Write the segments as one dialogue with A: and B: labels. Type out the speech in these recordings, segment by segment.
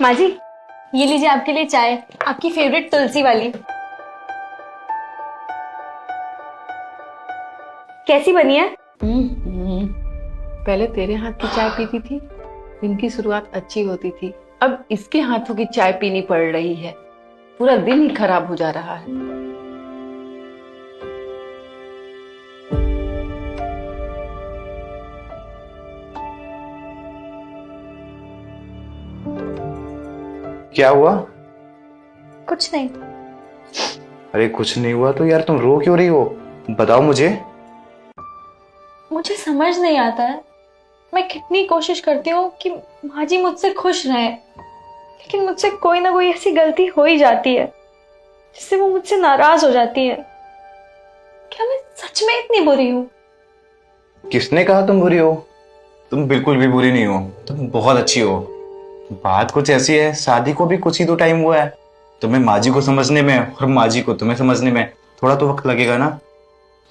A: माँ जी, ये लीजिए आपके लिए चाय, आपकी फेवरेट तुलसी वाली। कैसी बनी है?
B: पहले तेरे हाथ की चाय पीती थी, दिन की शुरुआत अच्छी होती थी। अब इसके हाथों की चाय पीनी पड़ रही है, पूरा दिन ही खराब हो जा रहा है।
C: क्या हुआ?
A: कुछ नहीं।
C: अरे कुछ नहीं हुआ तो यार तुम रो क्यों रही हो? बताओ मुझे।
A: मुझे समझ नहीं आता है, मैं कितनी कोशिश करती हूँ कि माँ जी मुझसे खुश रहे, लेकिन मुझसे कोई ना कोई ऐसी गलती हो ही जाती है जिससे वो मुझसे नाराज हो जाती है। क्या मैं सच में इतनी बुरी हूँ?
C: किसने कहा तुम बुरी हो? तुम बिल्कुल भी बुरी नहीं हो, तुम बहुत अच्छी हो। बात कुछ ऐसी है, शादी को भी कुछ ही तो टाइम हुआ है। तुम्हें माँ जी को समझने में और माँ जी को तुम्हें समझने में थोड़ा तो वक्त लगेगा ना।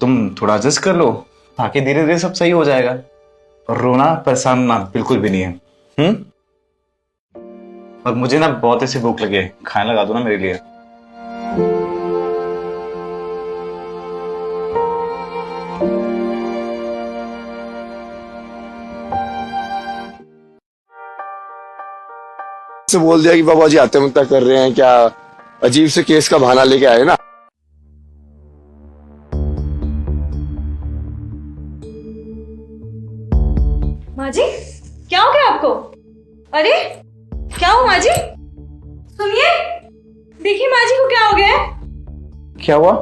C: तुम थोड़ा एडजस्ट कर लो, बाकी धीरे धीरे सब सही हो जाएगा। और रोना परेशान ना बिल्कुल भी नहीं है। और मुझे ना बहुत ऐसी भूख लगी है, खाना लगा दो ना मेरे लिए।
D: से बोल दिया कि बाबा जी आत्महत्या कर रहे हैं क्या। अजीब से केस का बहाना लेके आए ना।
A: माँ जी, क्या हो गया आपको? अरे क्या हो माँ जी? सुनिए, देखिए माँ जी को क्या हो गया है।
C: क्या हुआ?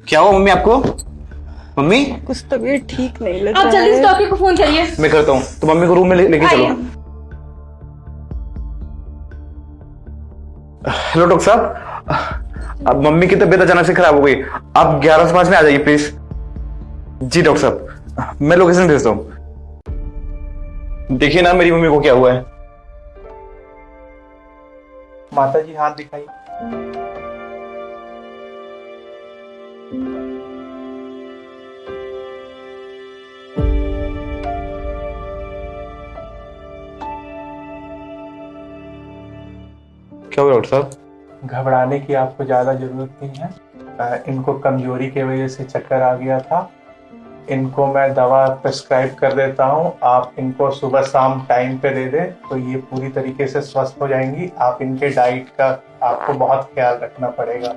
C: क्या हुआ मम्मी आपको? मम्मी
B: कुछ तबीयत ठीक नहीं लग
A: आप जल्दी से डॉक्टर को फोन करिए।
C: मैं करता हूँ, तो मम्मी को रूम में लेके चलो।
A: आइए।
C: हेलो डॉक्टर साहब, अब मम्मी की तबीयत अचानक से खराब हो गई, आप 11 से 5 में आ जाइए प्लीज। जी डॉक्टर साहब, मैं लोकेशन भेजता हूँ। देखिए ना मेरी मम्मी को क्या हुआ है।
E: माता जी हाथ दिखाई।
C: क्या हुआ डॉक्टर साहब?
E: घबराने की आपको ज्यादा जरूरत नहीं है। इनको कमजोरी की वजह से चक्कर आ गया था। इनको मैं दवा प्रिस्क्राइब कर देता हूँ, आप इनको सुबह शाम टाइम पे दे दें तो ये पूरी तरीके से स्वस्थ हो जाएंगी। आप इनके डाइट का आपको बहुत ख्याल रखना पड़ेगा,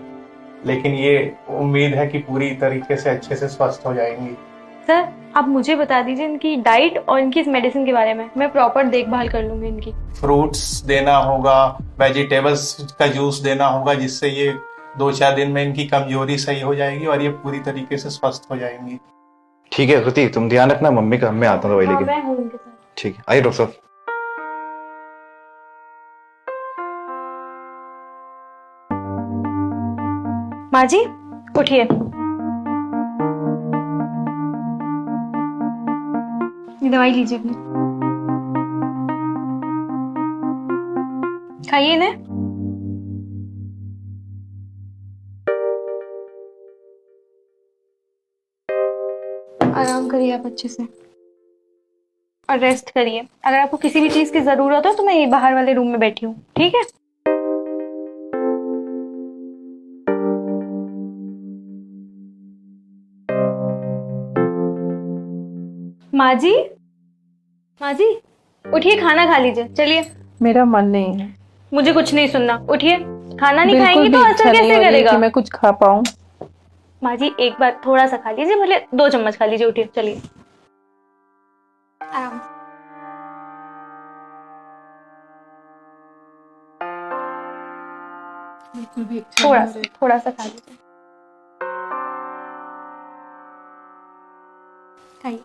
E: लेकिन ये उम्मीद है कि पूरी तरीके से अच्छे से स्वस्थ हो जाएंगी।
A: सर, आप मुझे बता दीजिए इनकी डाइट और इनकी इस मेडिसिन के बारे में, मैं प्रॉपर देखभाल कर लूंगी इनकी।
E: फ्रूट्स देना होगा, वेजिटेबल्स का जूस देना होगा, जिससे ये 2-4 दिन में इनकी कमजोरी सही हो जाएगी और ये पूरी तरीके से स्वस्थ हो जाएंगी।
C: ठीक है कृति, तुम ध्यान रखना मम्मी का, मैं आता हूँ दवाई
A: हाँ,
C: लेके।
A: मैं हूँ उनके साथ।
C: ठीक है, आइए डॉक्टर साहब।
A: माँ जी, उठिए। ये दवाई लीजिए अपनी, खाइए इन्हें। आराम करिए आप अच्छे से और रेस्ट करिए। अगर आपको किसी भी चीज की जरूरत हो तो मैं ये बाहर वाले रूम में बैठी हूँ, ठीक है? माँ जी, माँ जी, उठिए, खाना खा लीजिए। चलिए।
B: मेरा मन नहीं है,
A: मुझे कुछ नहीं सुनना, उठिए। खाना नहीं
B: बिल्कुल
A: खाएंगी तो
B: भी
A: असर
B: इच्छा नहीं
A: कैसे
B: हो रही
A: करेगा?
B: कि मैं कुछ खा पाऊं।
A: माँ जी, एक बार थोड़ा सा खा लीजिए, भले 2 चम्मच खा लीजिए। उठिए, चलिए। आराम से।
B: बिल्कुल भी इच्छा नहीं हो रही।
A: थोड़ा सा खा लीजिए। खाइए।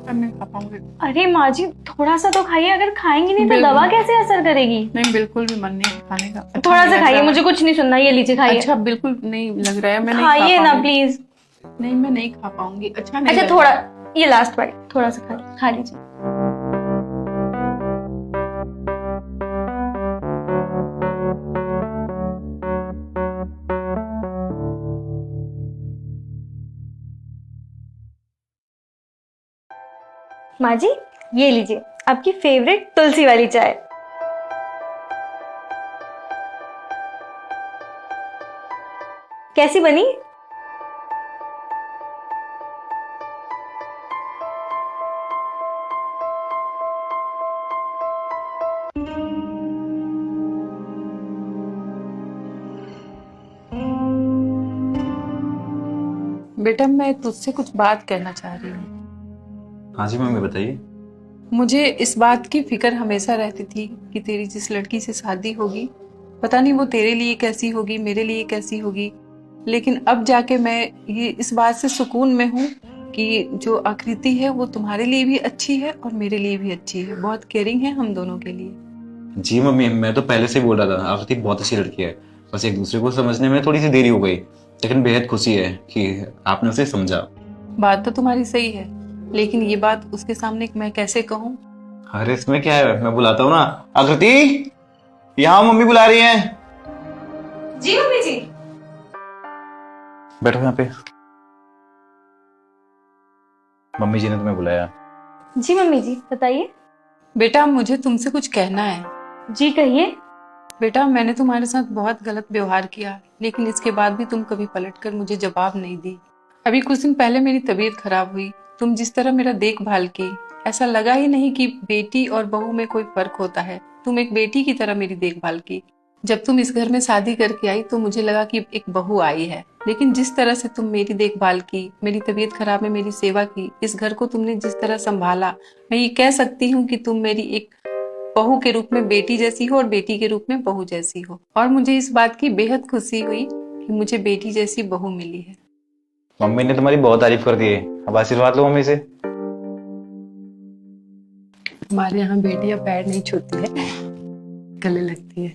B: अब नहीं खा पाऊंगी।
A: अरे माँ जी, थोड़ा सा तो खाइए। अगर खाएंगी नहीं तो
B: बिल्कुल।
A: दवा कैसे असर करेगी?
B: नहीं, बिल्कुल भी मन नहीं है खाने का। अच्छा
A: थोड़ा
B: नहीं
A: सा
B: लग
A: खाइए,
B: रहा है।
A: मुझे कुछ नहीं सुनना। ये लीजिए, खाइए।
B: अच्छा बिल्कुल नहीं लग रहा है, मैं नहीं खा
A: खाइए ना
B: पाऊंगी।
A: प्लीज।
B: नहीं, मैं नहीं खा पाऊंगी। अच्छा नहीं
A: अच्छा
B: लग
A: थोड़ा,
B: रहा है।
A: ये लास्ट बाइट, थोड़ा सा खा लीजिए। माँ जी, ये लीजिए आपकी फेवरेट तुलसी वाली चाय। कैसी बनी?
B: बेटा मैं तुझसे कुछ बात कहना चाह रही हूँ।
C: हाँ जी मम्मी बताइए।
B: मुझे इस बात की फिक्र हमेशा रहती थी कि तेरी जिस लड़की से शादी होगी, पता नहीं वो तेरे लिए कैसी होगी, मेरे लिए कैसी होगी। लेकिन अब जाके मैं ये इस बात से सुकून में हूँ कि जो आकृति है वो तुम्हारे लिए भी अच्छी है और मेरे लिए भी अच्छी है। बहुत केयरिंग है हम दोनों के लिए।
C: जी मम्मी, मैं तो पहले से ही बोल रहा था आकृति बहुत अच्छी लड़की है, बस एक दूसरे को समझने में थोड़ी सी देरी हो गई, लेकिन बेहद खुशी है कि आपने उसे समझा।
B: बात तो तुम्हारी सही है, लेकिन ये बात उसके सामने मैं कैसे कहूँ?
C: अरे इसमें क्या है, मैं बुलाता हूँ ना। आकृति, यहाँ मम्मी बुला रही है।
A: जी मम्मी जी।
C: बैठो यहाँ पे। मम्मी जी ने तुम्हें बुलाया।
A: जी मम्मी जी, बताइए।
B: बेटा मुझे तुमसे कुछ कहना है।
A: जी कहिए।
B: बेटा मैंने तुम्हारे साथ बहुत गलत व्यवहार किया, लेकिन इसके बाद भी तुम कभी पलटकर मुझे जवाब नहीं दी। अभी कुछ दिन पहले मेरी तबीयत खराब हुई, तुम जिस तरह मेरा देखभाल की, ऐसा लगा ही नहीं कि बेटी और बहू में कोई फर्क होता है। तुम एक बेटी की तरह मेरी देखभाल की। जब तुम इस घर में शादी करके आई तो मुझे लगा कि एक बहू आई है, लेकिन जिस तरह से तुम मेरी देखभाल की, मेरी तबीयत खराब में मेरी सेवा की, इस घर को तुमने जिस तरह संभाला, मैं ये कह सकती हूँ कि तुम मेरी एक बहू के रूप में बेटी जैसी हो और बेटी के रूप में बहू जैसी हो। और मुझे इस बात की बेहद खुशी हुई कि मुझे बेटी जैसी बहू मिली है।
C: मम्मी ने तुम्हारी बहुत तारीफ कर दी है, अब आशीर्वाद लो मम्मी से।
B: हमारे यहाँ बेटियां पैर नहीं छूती है, गले लगती है।